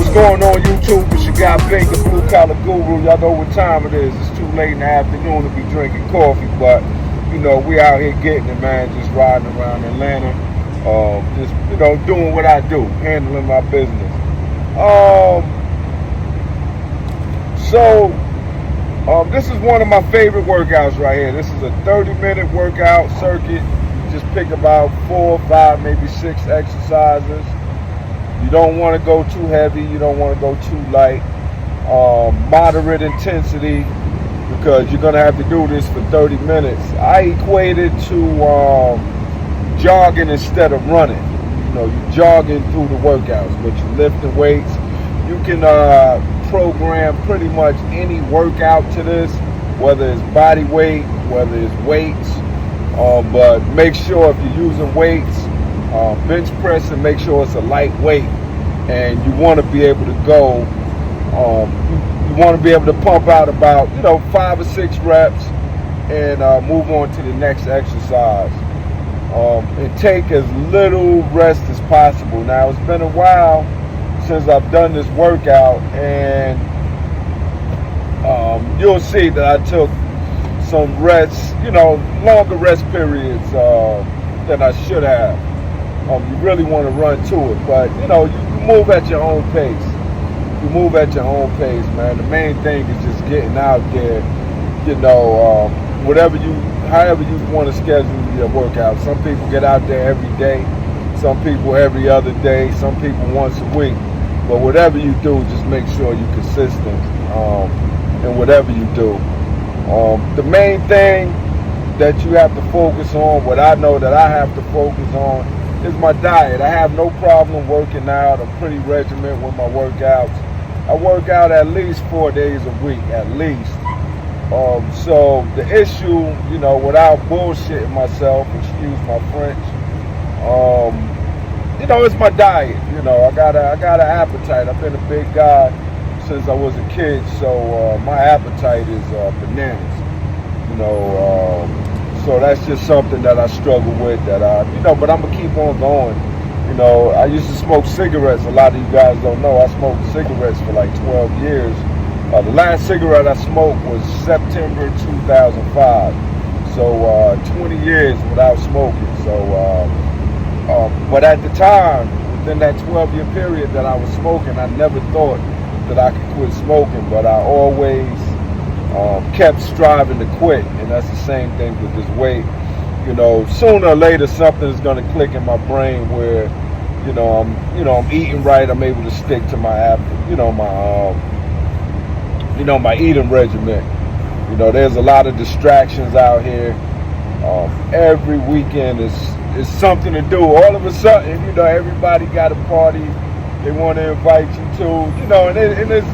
What's going on YouTube? It's your guy Bink, the Blue Collar Guru. Y'all know what time it is. It's too late in the afternoon to be drinking coffee, but we out here getting it, man. Just riding around Atlanta, just doing what I do, handling my business. This is one of my favorite workouts right here. This is a 30-minute workout circuit. Just pick about 4, 5, maybe 6 exercises. You don't want to go too heavy. You don't want to go too light. Moderate intensity, because you're going to have to do this for 30 minutes. I equate it to jogging instead of running. You're jogging through the workouts, but you're lifting weights. You can program pretty much any workout to this, whether it's body weight, whether it's weights. But make sure if you're using weights, bench pressing, make sure it's a light weight, and you want to be able to go. You want to be able to pump out about 5 or 6 reps, and move on to the next exercise. And take as little rest as possible. Now, it's been a while since I've done this workout, and you'll see that I took some rests, longer rest periods than I should have. You really want to run to it, but you move at your own pace. You move at your own pace, man. The main thing is just getting out there, however you want to schedule your workout. Some people get out there every day, some people every other day, some people once a week. But whatever you do, just make sure you're consistent in whatever you do. The main thing that you have to focus on, what I know that I have to focus on, is my diet. I have no problem working out. I'm pretty regimented with my workouts. I work out at least 4 days a week, at least. So the issue, without bullshitting myself, excuse my French, it's my diet. I got an appetite. I've been a big guy since I was a kid, so my appetite is bananas. So that's just something that I struggle with. But I'm gonna keep on going. I used to smoke cigarettes. A lot of you guys don't know. I smoked cigarettes for like 12 years. The last cigarette I smoked was September 2005. So 20 years without smoking. So, but at the time, within that 12-year period that I was smoking, I never thought that I could quit smoking. But I always kept striving to quit, and that's the same thing with this weight. Sooner or later something's going to click in my brain where, I'm eating right. I'm able to stick to my my eating regimen. There's a lot of distractions out here. Every weekend is something to do. All of a sudden, everybody got a party they want to invite you to. And it's,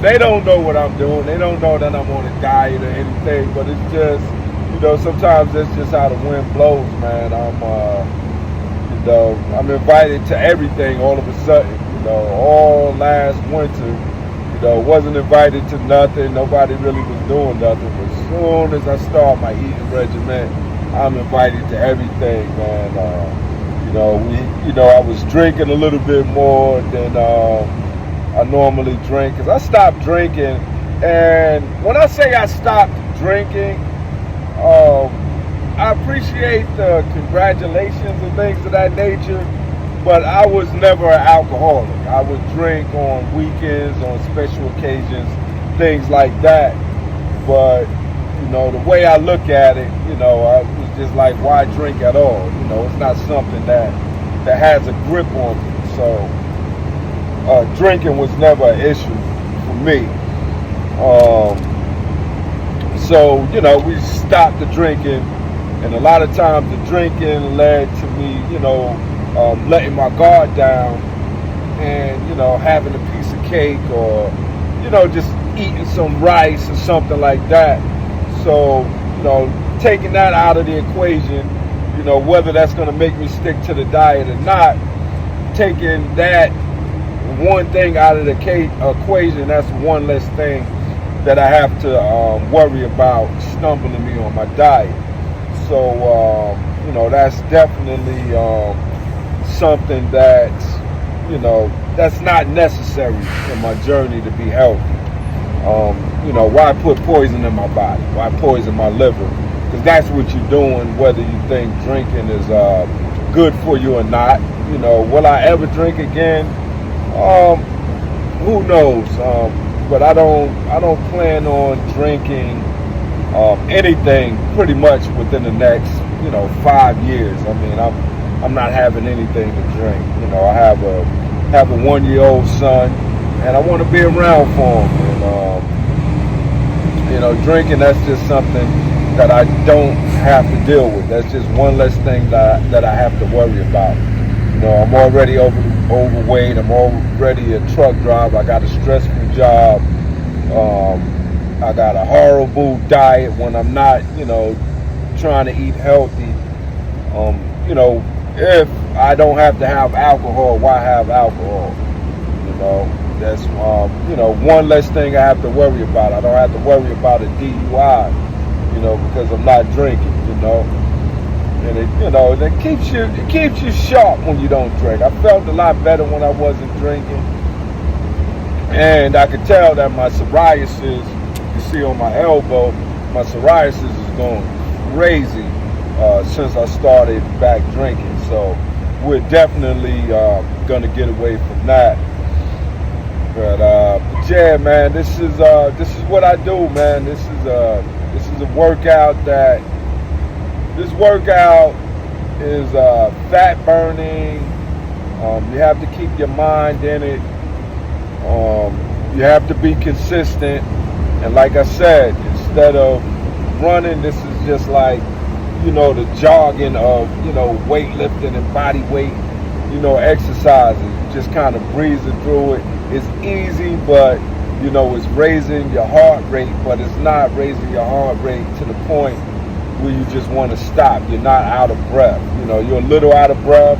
they don't know what I'm doing. They don't know that I'm on a diet or anything. But it's just, sometimes that's just how the wind blows, man. I'm invited to everything all of a sudden. All last winter, wasn't invited to nothing. Nobody really was doing nothing. But as soon as I start my eating regimen, I'm invited to everything, man. I was drinking a little bit more than I normally drink, because I stopped drinking. And when I say I stopped drinking, I appreciate the congratulations and things of that nature, but I was never an alcoholic. I would drink on weekends, on special occasions, things like that. But, the way I look at it, I was just like, why drink at all? It's not something that has a grip on me. So drinking was never an issue for me. So, we stopped the drinking, and a lot of times the drinking led to me, letting my guard down and, having a piece of cake or, just eating some rice or something like that. So, taking that out of the equation, whether that's going to make me stick to the diet or not, taking that one thing out of the equation, that's one less thing that I have to worry about stumbling me on my diet. So, that's definitely something that, that's not necessary in my journey to be healthy. Why put poison in my body? Why poison my liver? Because that's what you're doing, whether you think drinking is good for you or not. Will I ever drink again? Who knows? But I don't plan on drinking anything pretty much within the next 5 years. I mean, I'm not having anything to drink. I have a 1-year-old son, and I want to be around for him. And drinking, that's just something that I don't have to deal with. That's just one less thing that I have to worry about. I'm already overweight. I'm already a truck driver. I got a stressful job. I got a horrible diet when I'm not, trying to eat healthy. If I don't have to have alcohol, why have alcohol? That's one less thing I have to worry about. I don't have to worry about a DUI, because I'm not drinking, and it keeps you sharp when you don't drink. I felt a lot better when I wasn't drinking, and I could tell that my psoriasis, you see on my elbow, my psoriasis is going crazy since I started back drinking. So we're definitely gonna get away from that. But yeah, man, this is what I do, man. This is a workout that. This workout is fat burning. You have to keep your mind in it. You have to be consistent. And like I said, instead of running, this is just like, the jogging of, weightlifting and body weight, exercises. Just kind of breezing through it. It's easy, but, it's raising your heart rate, but it's not raising your heart rate to the point where you just want to stop. You're not out of breath. You're a little out of breath.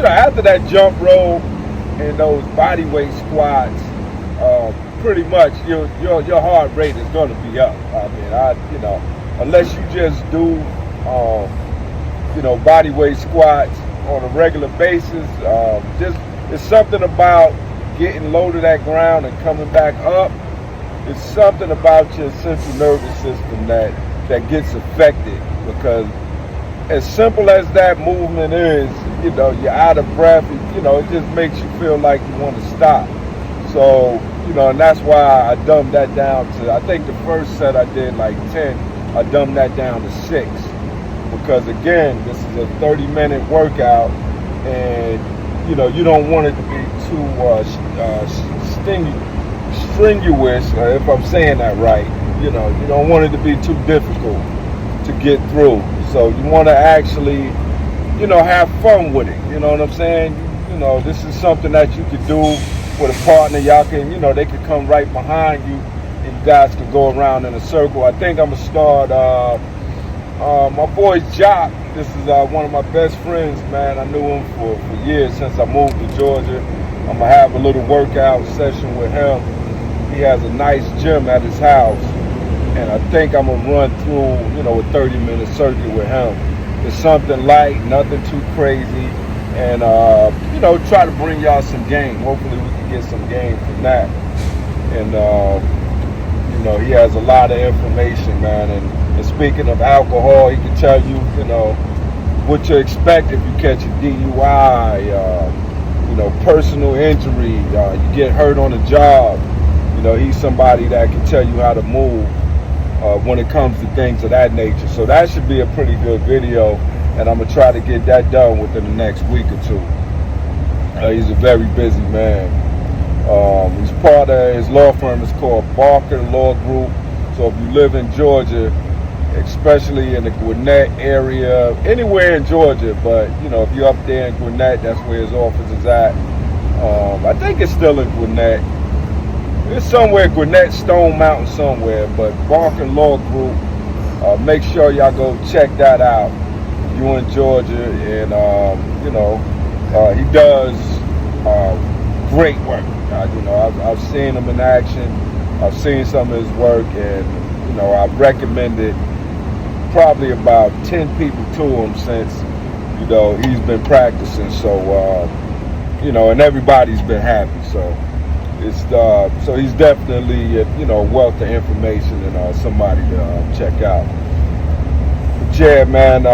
After that jump rope and those body weight squats, pretty much your heart rate is going to be up. I mean, unless you just do, body weight squats on a regular basis, it's something about getting low to that ground and coming back up. It's something about your central nervous system that gets affected, because as simple as that movement is, you're out of breath, it just makes you feel like you want to stop. So, and that's why I dumbed that down to, I think the first set I did like 10, I dumbed that down to 6. Because again, this is a 30-minute workout, and, you don't want it to be too strenuous, if I'm saying that right. You don't want it to be too difficult to get through. So you want to actually, have fun with it. You know what I'm saying? This is something that you could do with a partner. Y'all can, they could come right behind you, and you guys can go around in a circle. I think I'm gonna start. My boy Jock. This is one of my best friends, man. I knew him for years since I moved to Georgia. I'm gonna have a little workout session with him. He has a nice gym at his house, and I think I'm gonna run through, a 30-minute circuit with him. It's something light, nothing too crazy, and try to bring y'all some game. Hopefully we can get some game from that. And he has a lot of information, man. And speaking of alcohol, he can tell you, what to expect if you catch a DUI, personal injury, you get hurt on the job. He's somebody that can tell you how to move when it comes to things of that nature. So that should be a pretty good video, and I'm going to try to get that done within the next week or two. He's a very busy man. He's part of his law firm. It's called Barker Law Group. So if you live in Georgia, especially in the Gwinnett area, anywhere in Georgia, but if you're up there in Gwinnett, that's where his office is at. I think it's still in Gwinnett. It's somewhere, Gwinnett, Stone Mountain somewhere, but Barker Law Group, make sure y'all go check that out. You in Georgia, and he does great work. I've seen him in action. I've seen some of his work, and I've recommended probably about 10 people to him since he's been practicing. So and everybody's been happy. So so he's definitely a wealth of information and somebody to check out. But yeah, man.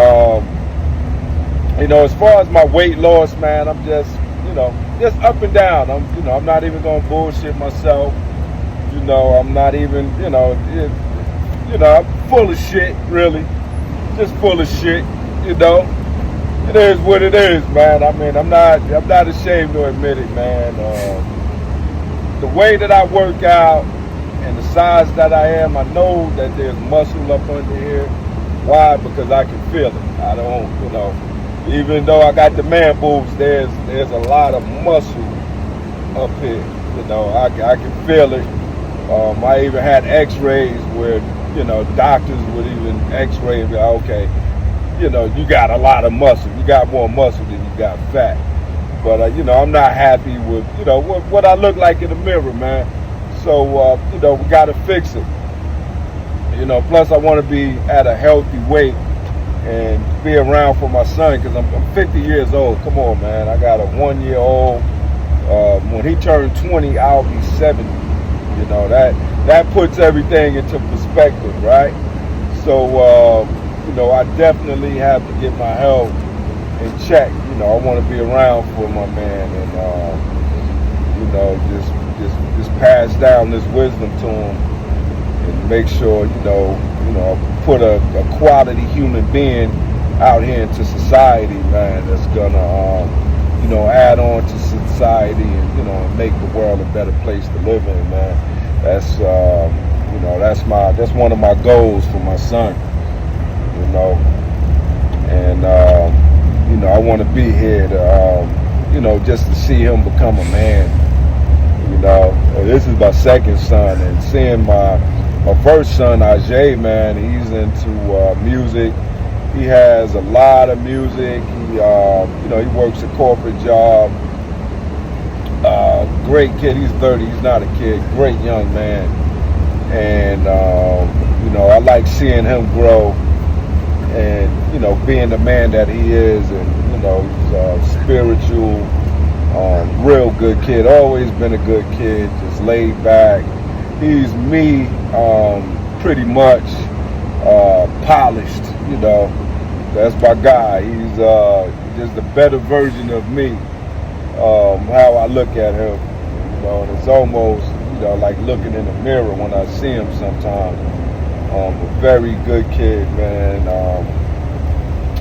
As far as my weight loss, man, I'm just up and down. I'm not even gonna bullshit myself. I'm not even, I'm full of shit, really. Just full of shit, It is what it is, man. I mean, I'm not ashamed to admit it, man. The way that I work out and the size that I am, I know that there's muscle up under here. Why? Because I can feel it. I don't, even though I got the man boobs, there's a lot of muscle up here. I can feel it. I even had x-rays where, doctors would even x-ray and be like, okay, you got a lot of muscle. You got more muscle than you got fat. But, I'm not happy with, what I look like in the mirror, man. So, we got to fix it. Plus I want to be at a healthy weight and be around for my son because I'm 50 years old. Come on, man. I got a 1-year-old. When he turned 20, I'll be 70. That puts everything into perspective, right? So, I definitely have to get my health in check. I want to be around for my man and, just pass down this wisdom to him and make sure, put a quality human being out here into society, man, that's gonna, add on to society and, make the world a better place to live in, man. That's one of my goals for my son, and, I want to be here to, just to see him become a man. This is my second son, and seeing my first son, Ajay, man, he's into music. He has a lot of music. He works a corporate job. Great kid. He's 30. He's not a kid. Great young man. And, I like seeing him grow and, being the man that he is. And, he's spiritual, real good kid. Always been a good kid, just laid back. He's me, pretty much polished, That's my guy. He's just a better version of me, how I look at him, and it's almost, like looking in the mirror when I see him sometimes. A very good kid, man,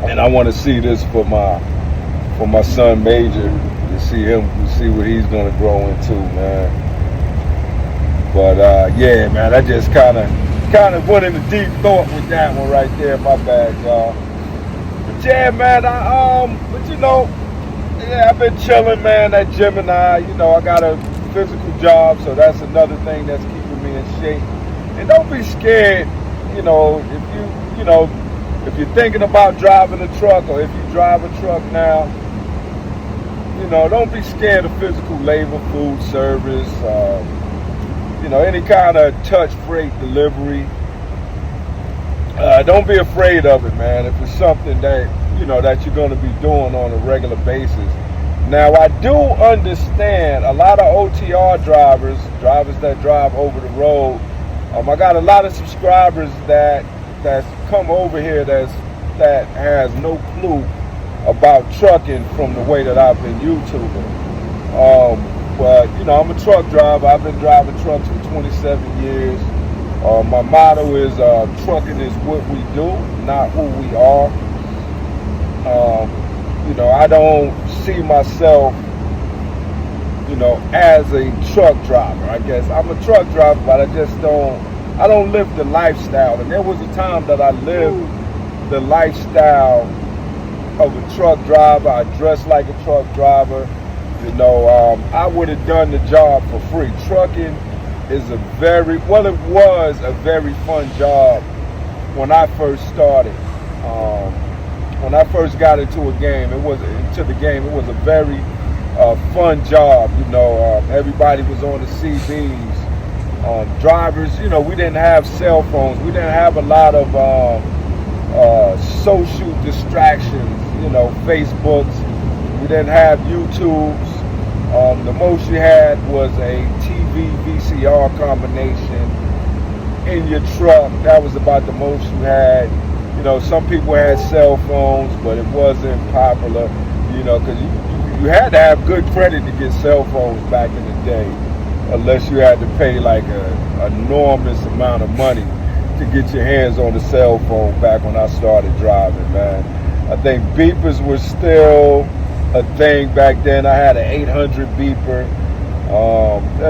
and I want to see this for my son Major, to see what he's gonna grow into, man. But yeah, man, I just kind of went into deep thought with that one right there. My bad, y'all. But yeah, man, I've been chilling, man, at Gemini. I got a physical job, so that's another thing that's keeping me in shape. And don't be scared, if you're thinking about driving a truck, or if you drive a truck now, don't be scared of physical labor, food service, any kind of touch freight delivery. Don't be afraid of it, man. If it's something that that you're going to be doing on a regular basis. Now, I do understand a lot of OTR drivers that drive over the road. I got a lot of subscribers that's come over here that has no clue about trucking from the way that I've been YouTubing. But I'm a truck driver. I've been driving trucks for 27 years. My motto is trucking is what we do, not who we are. I don't see myself, as a truck driver. I guess I'm a truck driver, but I don't live the lifestyle. And there was a time that I lived the lifestyle of a truck driver. I dressed like a truck driver. I would have done the job for free. Trucking is it was a very fun job when I first started. When I first got into the game, it was a very fun job. Everybody was on the CBs. Drivers, we didn't have cell phones. We didn't have a lot of social distractions, Facebooks. We didn't have YouTubes. the most you had was a TV VCR combination in your truck. That was about the most you had. You know, some people had cell phones, but it wasn't popular, you know, because you had to have good credit to get cell phones back in the day, unless you had to pay like an enormous amount of money to get your hands on the cell phone back when I started driving, man. I think beepers were still a thing back then. I had an 800 beeper.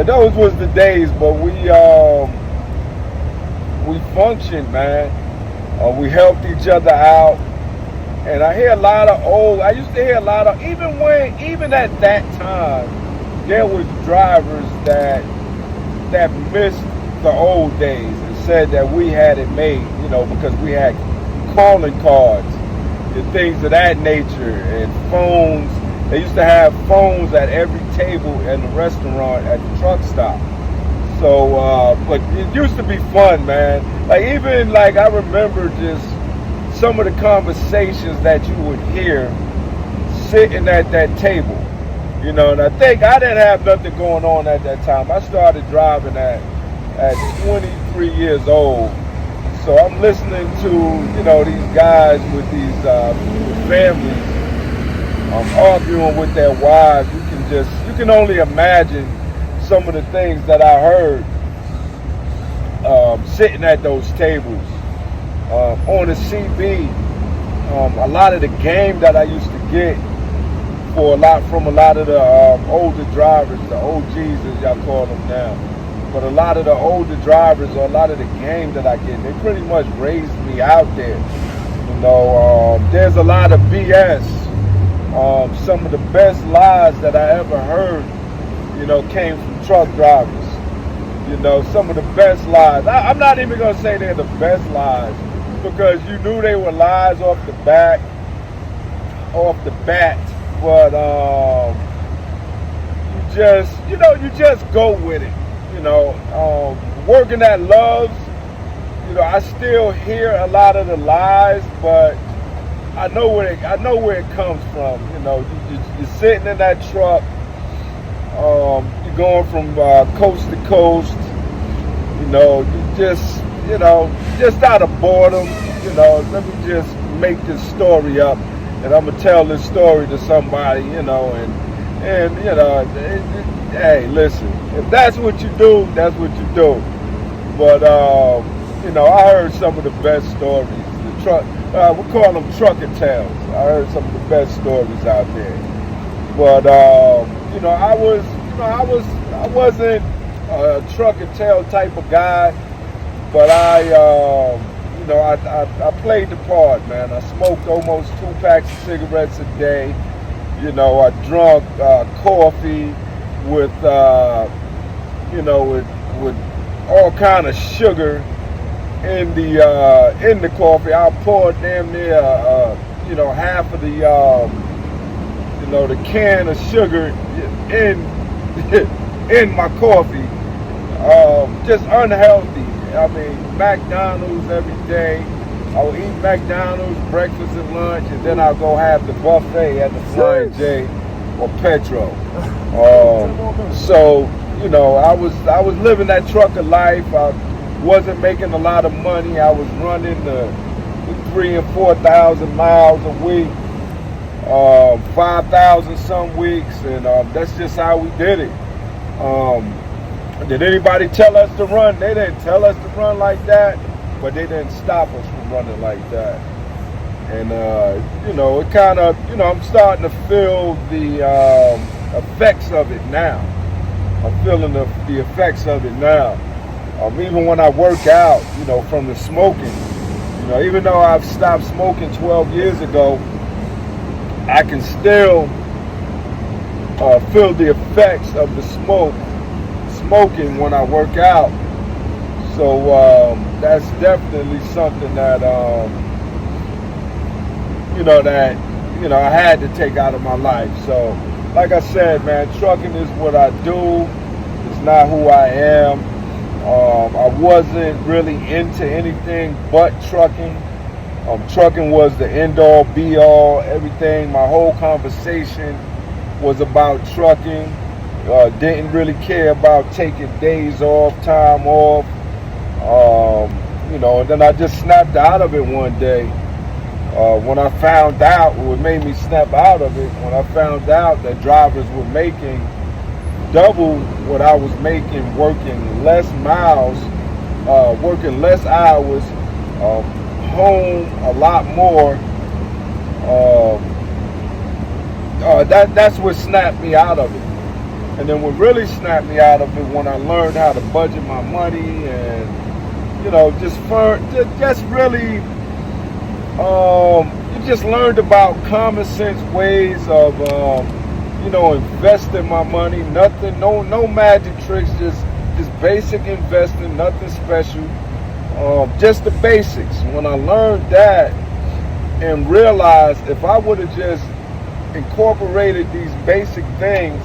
Those was the days, but we functioned, man. We helped each other out. And I used to hear a lot of, even at that time, there was drivers that missed the old days and said that we had it made, you know, because we had calling cards and things of that nature and phones. They used to have phones at every table in the restaurant at the truck stop. So, but it used to be fun, man. Like, even like I remember just some of the conversations that you would hear sitting at that table, you know. And I think I didn't have nothing going on at that time. I started driving at 23 years old. So I'm listening to, you know, these guys with these families arguing with their wives. You can only imagine some of the things that I heard sitting at those tables. On the CB, a lot of the game that I used to get from a lot of the older drivers, the OGs as y'all call them now, but a lot of the older drivers, or a lot of the game that I get, they pretty much raised me out there. You know, there's a lot of BS. Some of the best lies that I ever heard, you know, came from truck drivers. You know, some of the best lies. I'm not even gonna say they're the best lies, because you knew they were lies off the bat, but you just go with it. You know, working at Love's, you know, I still hear a lot of the lies, but I know where it comes from. You know, you're sitting in that truck, you're going from coast to coast. You know, just out of boredom, you know, let me just make this story up, and I'm gonna tell this story to somebody, you know, and you know, hey, listen, if that's what you do, that's what you do. But you know, I heard some of the best stories. The truck, we call them trucker tales. I heard some of the best stories out there. But you know, I wasn't a truck and tail type of guy, but you know, I played the part, man. I smoked almost 2 packs of cigarettes a day. You know, I drank coffee with you know, with all kind of sugar in the coffee. I poured damn near you know, half of the you know, the can of sugar in my coffee. Just unhealthy. I mean, McDonald's every day. I would eat McDonald's breakfast and lunch, and then I'll go have the buffet at the Flying J or Petro. So, you know, I was living that trucker life. I wasn't making a lot of money. I was running the 3,000 and 4,000 miles a week, 5,000 some weeks, and that's just how we did it. Did anybody tell us to run? They didn't tell us to run like that, but they didn't stop us from running like that. And you know, it kind of, you know, I'm starting to feel the effects of it now. I'm feeling the effects of it now. Even when I work out, you know, from the smoking, you know, even though I've stopped smoking 12 years ago, I can still feel the effects of the smoking when I work out. So that's definitely something that you know, I had to take out of my life. So like I said, man, trucking is what I do. It's not who I am. I wasn't really into anything but trucking. Trucking was the end all be all, everything. My whole conversation was about trucking. Didn't really care about taking days off, time off. And then I just snapped out of it one day. When I found out, what made me snap out of it, when I found out that drivers were making double what I was making, working less miles, working less hours, home a lot more. That's what snapped me out of it. And then what really snapped me out of it, when I learned how to budget my money and just really, you just learned about common sense ways of investing my money. Nothing, no magic tricks, just basic investing, nothing special. Just the basics. When I learned that and realized if I would have just incorporated these basic things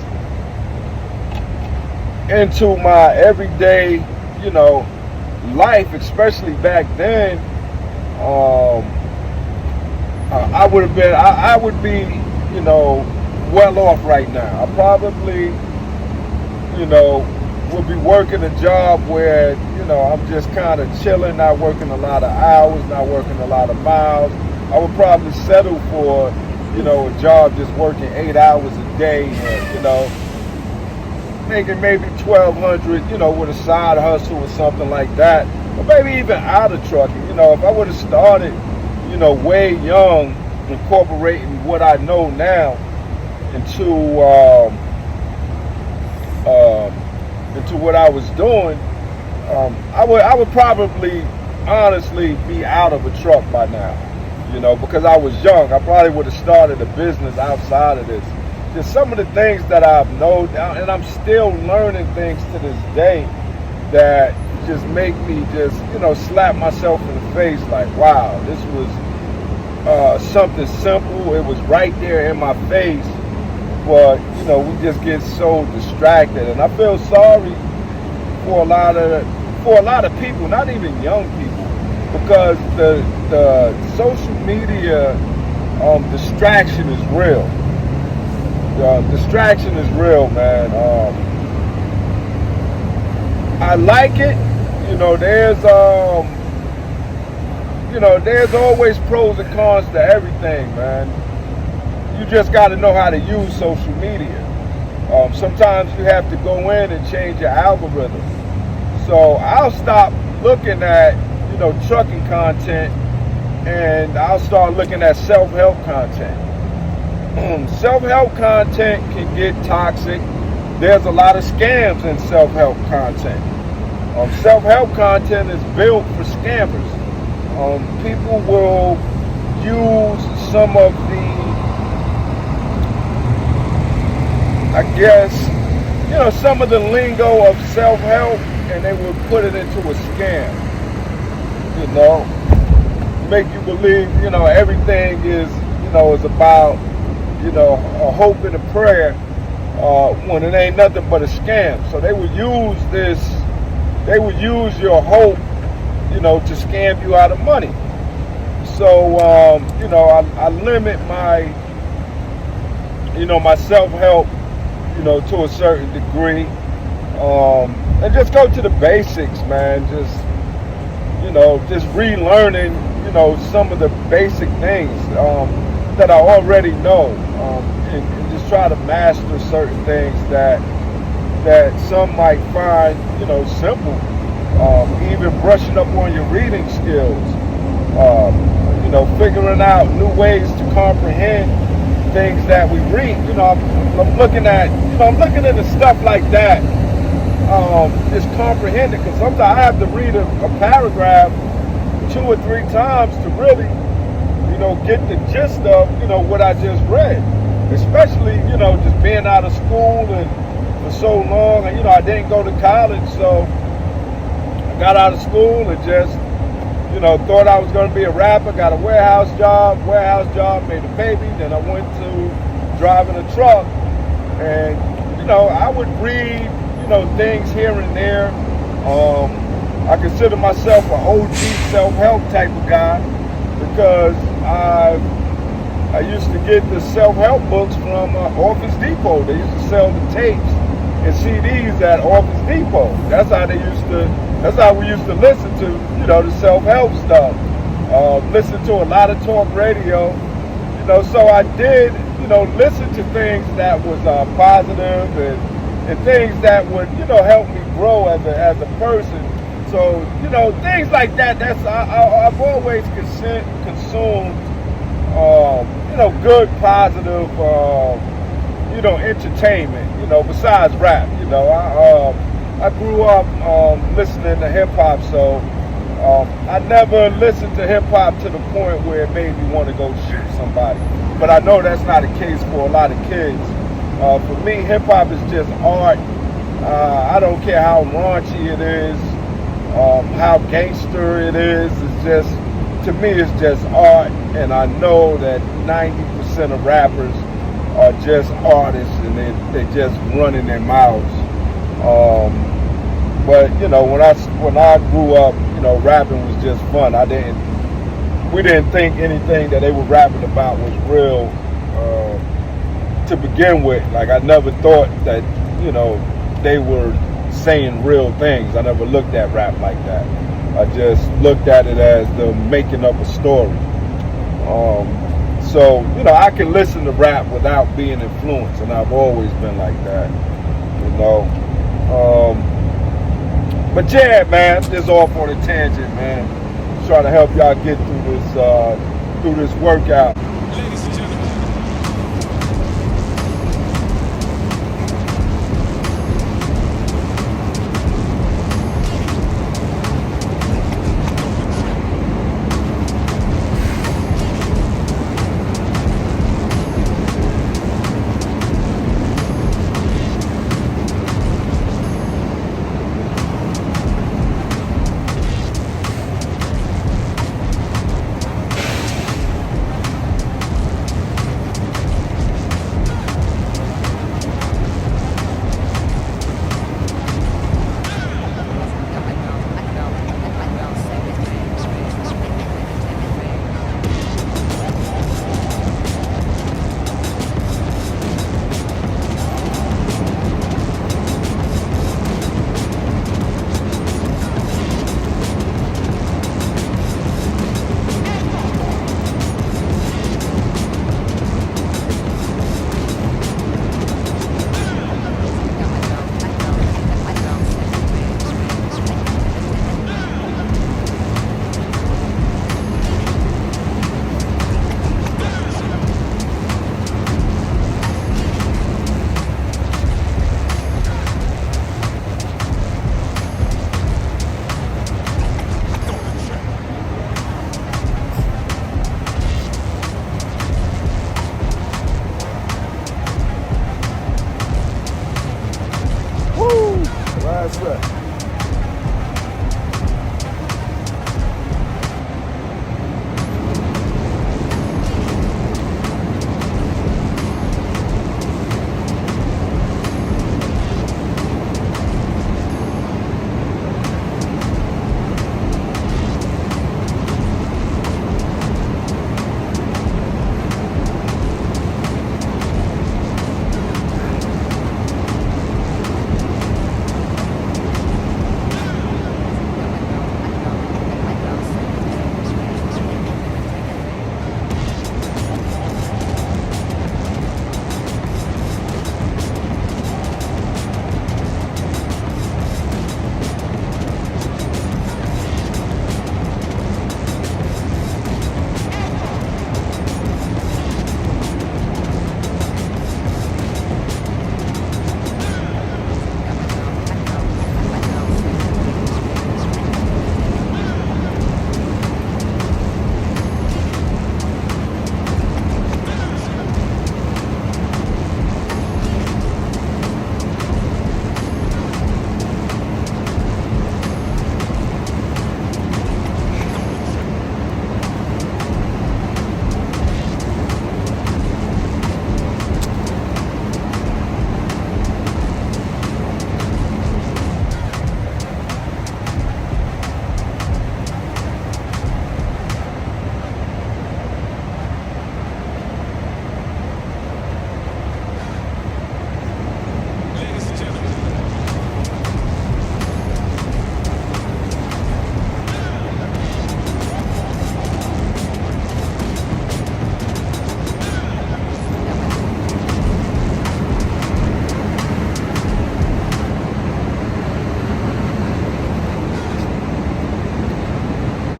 into my everyday, life, especially back then, I would be, well off right now. I probably, would be working a job where, I'm just kind of chilling, not working a lot of hours, not working a lot of miles. I would probably settle for, a job just working 8 hours a day, and, making maybe $1,200, with a side hustle or something like that, or maybe even out of trucking. If I would have started, way young, incorporating what I know now into what I was doing, I would probably honestly be out of a truck by now, because I was young. I probably would have started a business outside of this. Just some of the things that I've known, and I'm still learning things to this day that just make me just, slap myself in the face like, wow, this was something simple. It was right there in my face, but, we just get so distracted. And I feel sorry for a lot of people, not even young people, because the social media distraction is real. Distraction is real, man. I like it. There's always pros and cons to everything, man. You just got to know how to use social media. Sometimes you have to go in and change your algorithm. So I'll stop looking at, trucking content, and I'll start looking at self-help content. Self-help content can get toxic. There's a lot of scams in self-help content. Self-help content is built for scammers. People will use some of the, some of the lingo of self-help, and they will put it into a scam. Make you believe, everything is, is about, a hope and a prayer, when it ain't nothing but a scam. So they would use your hope, to scam you out of money. So, I limit my, my self-help, to a certain degree, and just go to the basics, man. Just relearning, some of the basic things, that I already know, and just try to master certain things that some might find, simple. Even brushing up on your reading skills, figuring out new ways to comprehend things that we read. I'm looking at the stuff like that, is comprehended, because sometimes I have to read a paragraph 2 or 3 times to really, get the gist of, what I just read. Especially, just being out of school and for so long, and I didn't go to college, so I got out of school and just, thought I was going to be a rapper. Got a warehouse job, made a baby. Then I went to driving a truck, and I would read, things here and there. I consider myself an OG self-help type of guy, because I used to get the self-help books from Office Depot. They used to sell the tapes, and CDs at Office Depot. That's how we used to listen to, the self-help stuff. Listen to a lot of talk radio, so I did, listen to things that was positive and things that would, help me grow as a person. So, things like that, I've always consumed, good, positive, entertainment, besides rap. I grew up listening to hip hop, so I never listened to hip hop to the point where it made me want to go shoot somebody. But I know that's not the case for a lot of kids. For me, hip hop is just art. I don't care how raunchy it is, how gangster it is. To me, it's just art. And I know that 90% of rappers are just artists, and they're just running their mouths. But when I grew up, rapping was just fun. We didn't think anything that they were rapping about was real to begin with. Like, I never thought that they were saying real things. I never looked at rap like that. I just looked at it as the making up a story. So I can listen to rap without being influenced, and I've always been like that. But yeah, man, just off on a tangent, man. Trying to help y'all get through this workout. Ladies and gentlemen. Last rep.